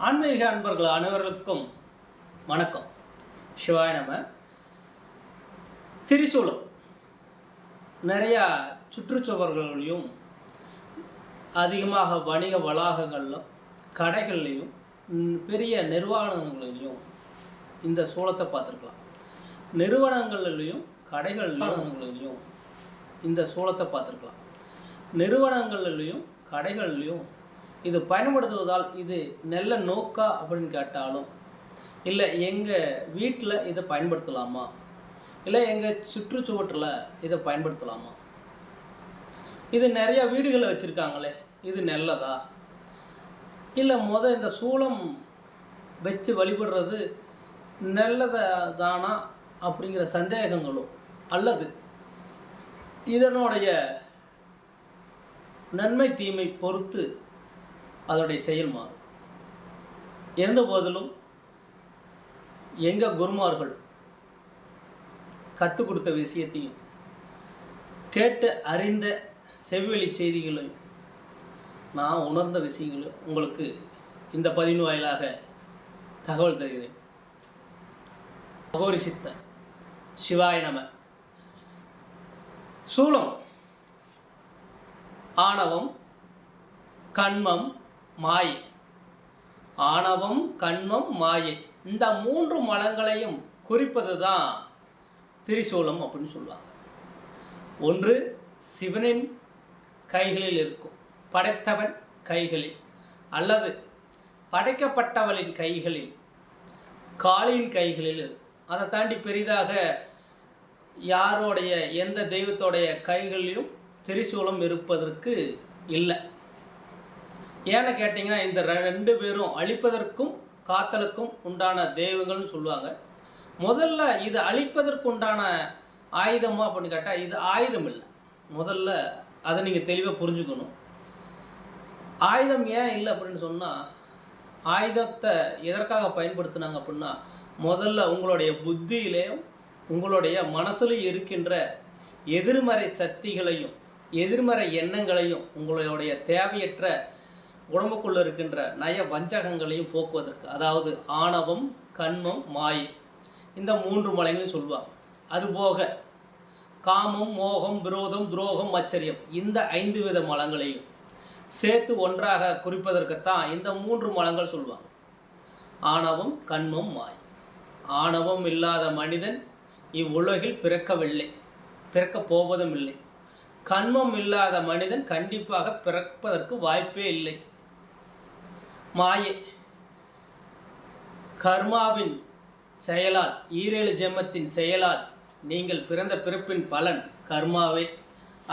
ஆன்மீக அன்பர்கள் அனைவருக்கும் வணக்கம். சிவாய நம. திரிசூலம் நிறையா சுற்றுச்சுவர்களையும் அதிகமாக வணிக வளாகங்களிலும் கடைகள்லையும் பெரிய நிறுவனங்களையும் இந்த சூலத்தை பார்த்துருக்கலாம். நிறுவனங்கள்லையும் கடைகள்லையும் இந்த சூலத்தை பார்த்துருக்கலாம். நிறுவனங்கள்லையும் கடைகள்லையும் இது பயன்படுத்துவதால் இது நல்ல நோக்கா அப்படின்னு கேட்டாலும், இல்லை எங்கள் வீட்டில் இதை பயன்படுத்தலாமா, இல்லை எங்கள் சுற்றுச்சுவற்றில் இதை பயன்படுத்தலாமா, இது நிறையா வீடுகளை வச்சுருக்காங்களே இது நல்லதா, இல்லை இந்த சூலம் வச்சு வழிபடுறது நல்லதானா அப்படிங்கிற சந்தேகங்களோ, அல்லது இதனுடைய நன்மை தீமை பொறுத்து அதோடைய செயல் மாறும். எந்த போதிலும் எங்கள் குருமார்கள் கற்றுக் கொடுத்த விஷயத்தையும் கேட்டு அறிந்த செவ்வெளி செய்திகளையும் நான் உணர்ந்த விஷயங்களையும் உங்களுக்கு இந்த பதிவு வாயிலாக தகவல் தருகிறேன். அகோரி சித்த சிவாய நம. சூலம் ஆணவம், கண்மம், மாயை. ஆணவம், கண்மம், மாயை இந்த மூன்று மலங்களையும் குறிப்பது தான் திரிசூலம் அப்படின்னு சொல்லுவாங்க. ஒன்று சிவனின் கைகளில் இருக்கும், படைத்தவன் கைகளில், அல்லது படைக்கப்பட்டவளின் கைகளில், காளியின் கைகளில் இருக்கும். அதை தாண்டி பெரிதாக யாரோடைய எந்த தெய்வத்தோடைய கைகளிலும் திரிசூலம் இருப்பதற்கு இல்லை. ஏன்னு கேட்டிங்கன்னா, இந்த ரெண்டு பேரும் அழிப்பதற்கும் காத்தலுக்கும் உண்டான தெய்வங்கள்னு சொல்லுவாங்க. முதல்ல இது அழிப்பதற்கு உண்டான ஆயுதமா அப்படின்னு கேட்டால் இது ஆயுதம் இல்லை. முதல்ல அதை நீங்கள் தெளிவாக புரிஞ்சுக்கணும். ஆயுதம் ஏன் இல்லை அப்படின்னு சொன்னால், ஆயுதத்தை எதற்காக பயன்படுத்தினாங்க அப்படின்னா, முதல்ல உங்களுடைய புத்தியிலேயும் உங்களுடைய மனசில் இருக்கின்ற எதிர்மறை சக்திகளையும் எதிர்மறை எண்ணங்களையும் உங்களுடைய தேவையற்ற உடம்புக்குள்ளே இருக்கின்ற நய வஞ்சகங்களையும் போக்குவதற்கு, அதாவது ஆணவம், கண்மம், மாயை இந்த மூன்று மலைகளையும் சொல்லுவாங்க. அதுபோக காமம், மோகம், விரோதம், துரோகம், ஆச்சரியம் இந்த 5 வித மலங்களையும் சேர்த்து ஒன்றாக குறிப்பதற்குத்தான் இந்த மூன்று மலங்கள் சொல்லுவாங்க. ஆணவம், கண்மம், மாயை. ஆணவம் இல்லாத மனிதன் இவ்வுலகில் பிறக்கவில்லை, பிறக்கப் போவதும் இல்லை. கண்மம் இல்லாத மனிதன் கண்டிப்பாக பிறப்பதற்கு வாய்ப்பே இல்லை. மாயை கர்மாவின் செயலால், ஈரேழு ஜென்மத்தின் செயலால் நீங்கள் பிறந்த பிறப்பின் பலன் கர்மாவே.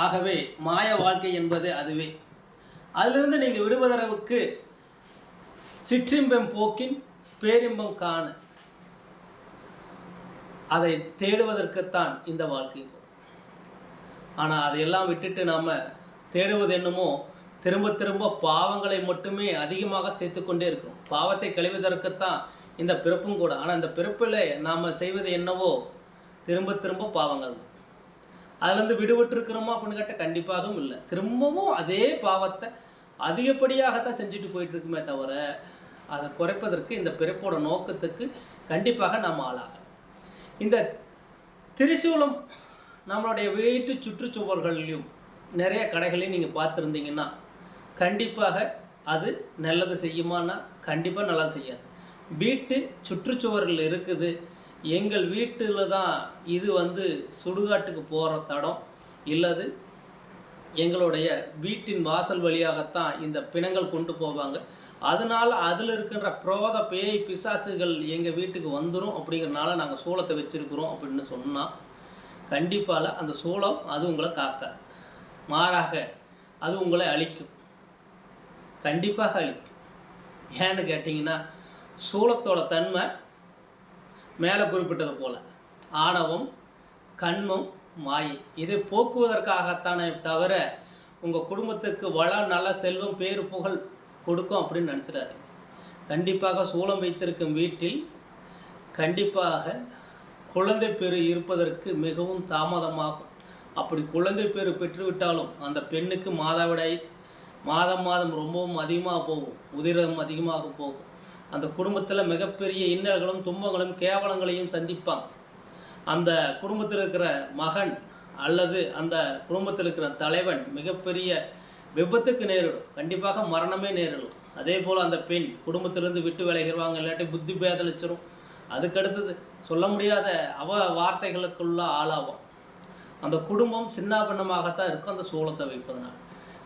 ஆகவே மாய வாழ்க்கை என்பது அதுவே. அதிலிருந்து நீங்கள் விடுவதற்கு சிற்றின்பம் போக்கின் பேரின்பம் காண அதை தேடுவதற்குத்தான் இந்த வாழ்க்கை. ஆனால் அதையெல்லாம் விட்டுட்டு நாம் தேடுவது என்னமோ திரும்ப திரும்ப பாவங்களை மட்டுமே அதிகமாக சேர்த்து கொண்டே இருக்கும். பாவத்தை கழிவதற்குத்தான் இந்த பிறப்பும் கூட. ஆனால் இந்த பிறப்பில் நாம் செய்வது என்னவோ திரும்ப திரும்ப பாவங்கள் தான். அதுலேருந்து விடுபட்டுருக்கிறோமா அப்படின்னு கேட்டால் கண்டிப்பாகவும் இல்லை. திரும்பவும் அதே பாவத்தை அதிகப்படியாகத்தான் செஞ்சுட்டு போயிட்டுருக்குமே தவிர அதை குறைப்பதற்கு இந்த பிறப்போட நோக்கத்துக்கு கண்டிப்பாக நாம் ஆளாக. இந்த திரிசூலம் நம்மளுடைய வீட்டு சுற்றுச்சுவர்களையும் நிறைய கடைகளையும் நீங்கள் பார்த்துருந்தீங்கன்னா கண்டிப்பாக அது நல்லது செய்யுமானா கண்டிப்பாக நல்லது செய்யாது. வீட்டு சுற்றுச்சுவர்கள் இருக்குது, எங்கள் வீட்டில் தான் இது சுடுகாட்டுக்கு போகிற தடம், இல்லது எங்களுடைய வீட்டின் வாசல் வழியாகத்தான் இந்த பிணங்கள் கொண்டு போவாங்க, அதனால் அதில் இருக்கின்ற புரோத பேய் பிசாசுகள் எங்கள் வீட்டுக்கு வந்துடும் அப்படிங்கிறனால நாங்கள் சூலத்தை வச்சுருக்குறோம் அப்படின்னு சொன்னால் கண்டிப்பாக அந்த சூலம் அது உங்களை காக்காது. மாறாக அது உங்களை அழிக்கும், கண்டிப்பாக அழிக்கும். ஏன்னு கேட்டிங்கன்னா, சூலத்தோட தன்மை மேலே குறிப்பிட்டது போல் ஆணவம், கண்மம், மாயை இதை போக்குவதற்காகத்தானே தவிர உங்கள் குடும்பத்துக்கு வள நல செல்வம் பேரு புகழ் கொடுக்கும் அப்படின்னு நினச்சிடாரு. கண்டிப்பாக சூலம் வைத்திருக்கும் வீட்டில் கண்டிப்பாக குழந்தை பேரு இருப்பதற்கு மிகவும் தாமதமாகும். அப்படி குழந்தை பேரு பெற்றுவிட்டாலும் அந்த பெண்ணுக்கு மாதவிடாய் மாதம் ரொம்பவும் அதிகமாக போகும், உதிரம் அதிகமாக போகும். அந்த குடும்பத்தில் மிகப்பெரிய இன்னல்களும் துன்பங்களும் கேவலங்களையும் சந்திப்பாங்க. அந்த குடும்பத்தில் இருக்கிற மகன் அல்லது அந்த குடும்பத்தில் இருக்கிற தலைவன் மிகப்பெரிய விபத்துக்கு நேரிடும், கண்டிப்பாக மரணமே நேரிடும். அதே போல் அந்த பெண் குடும்பத்திலிருந்து விட்டு விலகிடுவாங்க, இல்லாட்டி புத்தி பேதலிச்சிரும். அதுக்கடுத்தது சொல்ல முடியாத வார்த்தைகளுக்குள்ள ஆளாகும். அந்த குடும்பம் சின்ன பின்னமாகத்தான் இருக்கும் அந்த சூளத்தை வைப்பதனால்.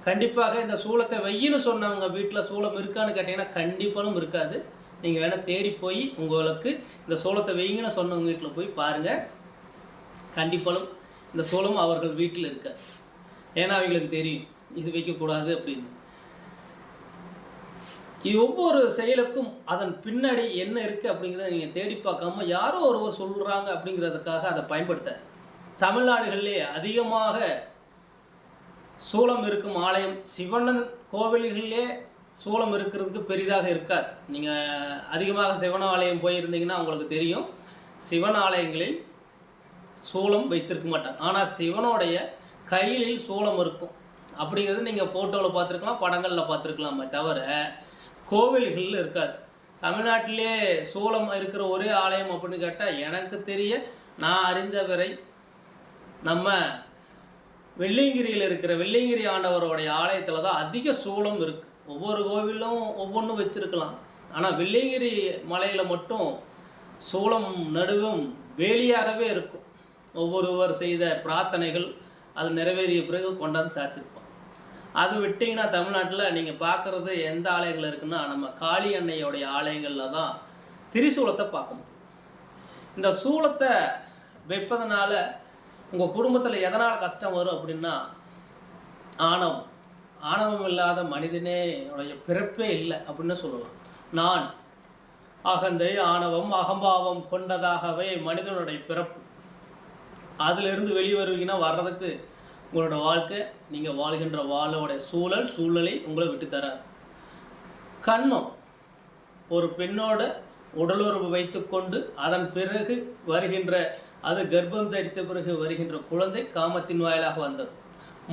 கண்டிப்பாக இந்த சூளத்தை வெயின்னு சொன்னவங்க வீட்டில் சூளம் இருக்கான்னு கேட்டிங்கன்னா கண்டிப்பாலும் இருக்காது. நீங்கள் வேணால் தேடி போய் உங்களுக்கு இந்த சூளத்தை வெயிங்கன்னு சொன்னவங்க வீட்டில் போய் பாருங்கள், கண்டிப்பாலும் இந்த சூளம் அவர்கள் வீட்டில் இருக்காது. ஏன்னா அவங்களுக்கு தெரியும் இது வைக்கக்கூடாது அப்படின்னு. இது ஒவ்வொரு செயலுக்கும் அதன் பின்னாடி என்ன இருக்குது அப்படிங்கிறத நீங்கள் தேடி பார்க்காம யாரோ ஒருவர் சொல்கிறாங்க அப்படிங்கிறதுக்காக அதை பயன்படுத்த. தமிழ்நாடுகளிலே அதிகமாக சூளம் இருக்கும் ஆலயம் சிவன் கோவில்களிலே சூளம் இருக்கிறதுக்கு பெரிதாக இருக்காது. நீங்கள் அதிகமாக சிவன் ஆலயம் போயிருந்தீங்கன்னா உங்களுக்கு தெரியும், சிவன் ஆலயங்களில் சூளம் வைத்திருக்க மாட்டாங்க. ஆனால் சிவனுடைய கையில் சூளம் இருக்கும் அப்படிங்கிறது நீங்கள் ஃபோட்டோவில் பார்த்துருக்கலாம், படங்களில் பார்த்துருக்கலாமே தவிர கோவில்களில் இருக்காது. தமிழ்நாட்டிலே சூளம் இருக்கிற ஒரே ஆலயம் அப்படின்னு கேட்டால் எனக்கு தெரிய நான் அறிந்தவரை நம்ம வெள்ளியங்கிரியில் இருக்கிற வெள்ளியங்கிரி ஆண்டவருடைய ஆலயத்தில் தான் அதிக சூளம் இருக்குது. ஒவ்வொரு கோவிலும் ஒவ்வொன்றும் வச்சுருக்கலாம், ஆனால் வெள்ளியங்கிரி மலையில் மட்டும் சூளம் நடுவும் வேலியாகவே இருக்கும். ஒவ்வொருவர் செய்த பிரார்த்தனைகள் அது நிறைவேறிய பிறகு கொண்டாந்து சேர்த்துருப்போம். அது விட்டிங்கன்னா தமிழ்நாட்டில் நீங்கள் பார்க்குறது எந்த ஆலயங்கள் இருக்குன்னா நம்ம காளி அன்னையோடைய ஆலயங்களில் தான் திரிசூலத்தை பார்க்க முடியும். இந்த சூளத்தை வைப்பதனால உங்கள் குடும்பத்தில் எதனால் கஷ்டம் வரும் அப்படின்னா ஆணவம் இல்லாத மனிதனே பிறப்பே இல்லை அப்படின்னு சொல்லலாம். நான் அகந்தை ஆணவம் அகம்பாவம் கொண்டதாகவே மனிதனுடைய பிறப்பு. அதிலிருந்து வெளிவருவீங்கன்னா வர்றதுக்கு உங்களோட வாழ்க்கை நீங்கள் வாழ்கின்ற வாழோடைய சூழலை உங்களை விட்டு தராது. கண்மம் ஒரு பெண்ணோட உடலுறவு வைத்துக்கொண்டு அதன் பிறகு வருகின்ற அது கர்ப்பம் தரித்த பிறகு வருகின்ற குழந்தை காமத்தின் வாயிலாக வந்தது.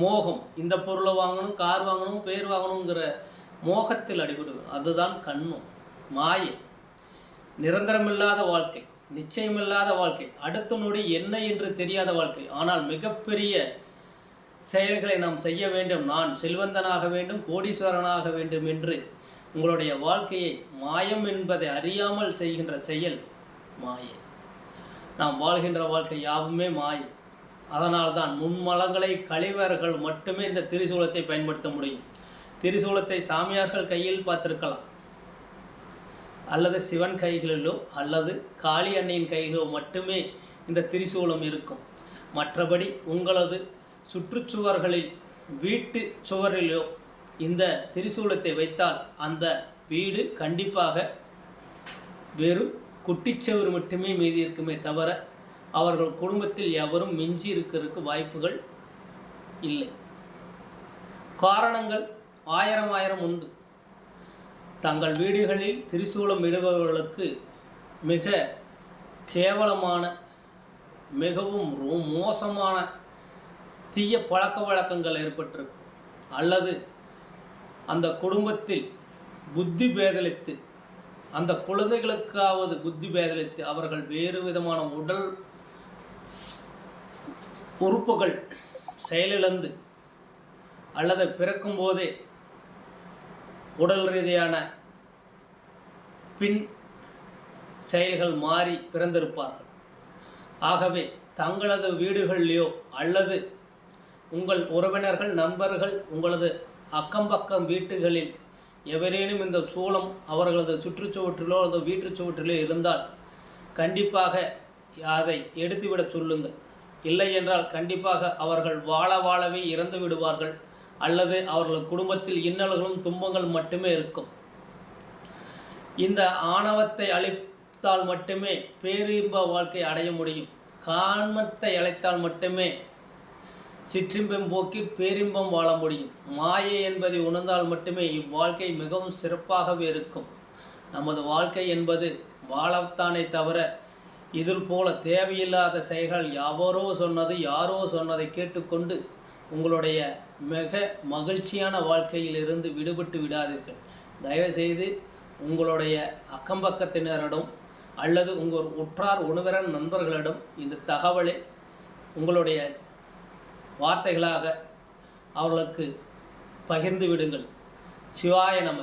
மோகம், இந்த பொருளை வாங்கணும், கார் வாங்கணும், பேர் வாங்கணுங்கிற மோகத்தில் அடிபடுவது, அதுதான் கண்மம். மாயை, நிரந்தரமில்லாத வாழ்க்கை, நிச்சயமில்லாத வாழ்க்கை, அடுத்த நொடி என்ன என்று தெரியாத வாழ்க்கை. ஆனால் மிகப்பெரிய செயல்களை நாம் செய்ய வேண்டும், நான் செல்வந்தனாக வேண்டும், கோடீஸ்வரனாக வேண்டும் என்று உங்களுடைய வாழ்க்கையை மாயம் என்பதை அறியாமல் செய்கின்ற செயல் மாயை. நாம் வாழ்கின்ற வாழ்க்கை யாவுமே மாயை. அதனால்தான் முன்மலங்களை கழிவர்கள் மட்டுமே இந்த திரிசூலத்தை பயன்படுத்த முடியும். திரிசூலத்தை சாமியார்கள் கையில் பார்த்திருக்கலாம், அல்லது சிவன் கைகளிலோ அல்லது காளி அன்னையின் கையிலோ மட்டுமே இந்த திரிசூலம் இருக்கும். மற்றபடி உங்களது சுற்றுச்சுவர்களில் வீட்டு சுவரிலோ இந்த திரிசூலத்தை வைத்தால் அந்த வீடு கண்டிப்பாக வெறும் குட்டிச்சவர் மட்டுமே மீதி இருக்குமே தவிர அவர்கள் குடும்பத்தில் எவரும் மிஞ்சி இருக்கிறதுக்கு வாய்ப்புகள் இல்லை. காரணங்கள் ஆயிரம் உண்டு. தங்கள் வீடுகளில் திரிசூலம் இடுபவர்களுக்கு மிக கேவலமான மிகவும் மோசமான தீய பழக்க வழக்கங்கள் ஏற்பட்டிருக்கும், அல்லது அந்த குடும்பத்தில் புத்தி பேதலித்து அந்த குழந்தைகளுக்காவது புத்தி பேதலித்து அவர்கள் வேறு விதமான உடல் உறுப்புகள் செயலிழந்து அல்லது பிறக்கும் போதே உடல் ரீதியான பின் செயல்கள் மாறி பிறந்திருப்பார்கள். ஆகவே தங்களது வீடுகளிலோ அல்லது உங்கள் உறவினர்கள் நண்பர்கள் உங்களது அக்கம்பக்கம் வீட்டுகளில் எவரேனும் இந்த சூளம் அவர்களது சுற்றுச்சுவற்றிலோ அல்லது வீட்டுச்சுவற்றிலோ இருந்தால் கண்டிப்பாக அதை எடுத்துவிடச் சொல்லுங்கள். இல்லை என்றால் கண்டிப்பாக அவர்கள் வாழவே இறந்து விடுவார்கள், அல்லது அவர்கள் குடும்பத்தில் இன்னல்களும் துன்பங்கள் மட்டுமே இருக்கும். இந்த ஆணவத்தை அழித்தால் மட்டுமே பேரின்ப வாழ்க்கை அடைய முடியும். காமத்தை அழைத்தால் மட்டுமே சிற்றின்பம் போக்கி பேரின்பம் வாழ முடியும். மாயை என்பதை உணர்ந்தால் மட்டுமே இவ்வாழ்க்கை மிகவும் சிறப்பாகவே இருக்கும். நமது வாழ்க்கை என்பது வாழத்தானே தவிர இதில் போல தேவையில்லாத செயல்கள் யாரோ சொன்னதை கேட்டுக்கொண்டு உங்களுடைய மிக மகிழ்ச்சியான வாழ்க்கையில் இருந்து விடுபட்டு விடாதீர்கள். தயவுசெய்து உங்களுடைய அக்கம்பக்கத்தினரிடம் அல்லது உங்கள் உற்றார் உணவினர் நண்பர்களிடம் இந்த தகவலை உங்களுடைய வார்த்தைகளாக அவர்களுக்கு பகிர்ந்து விடுங்கள். சிவாய நம.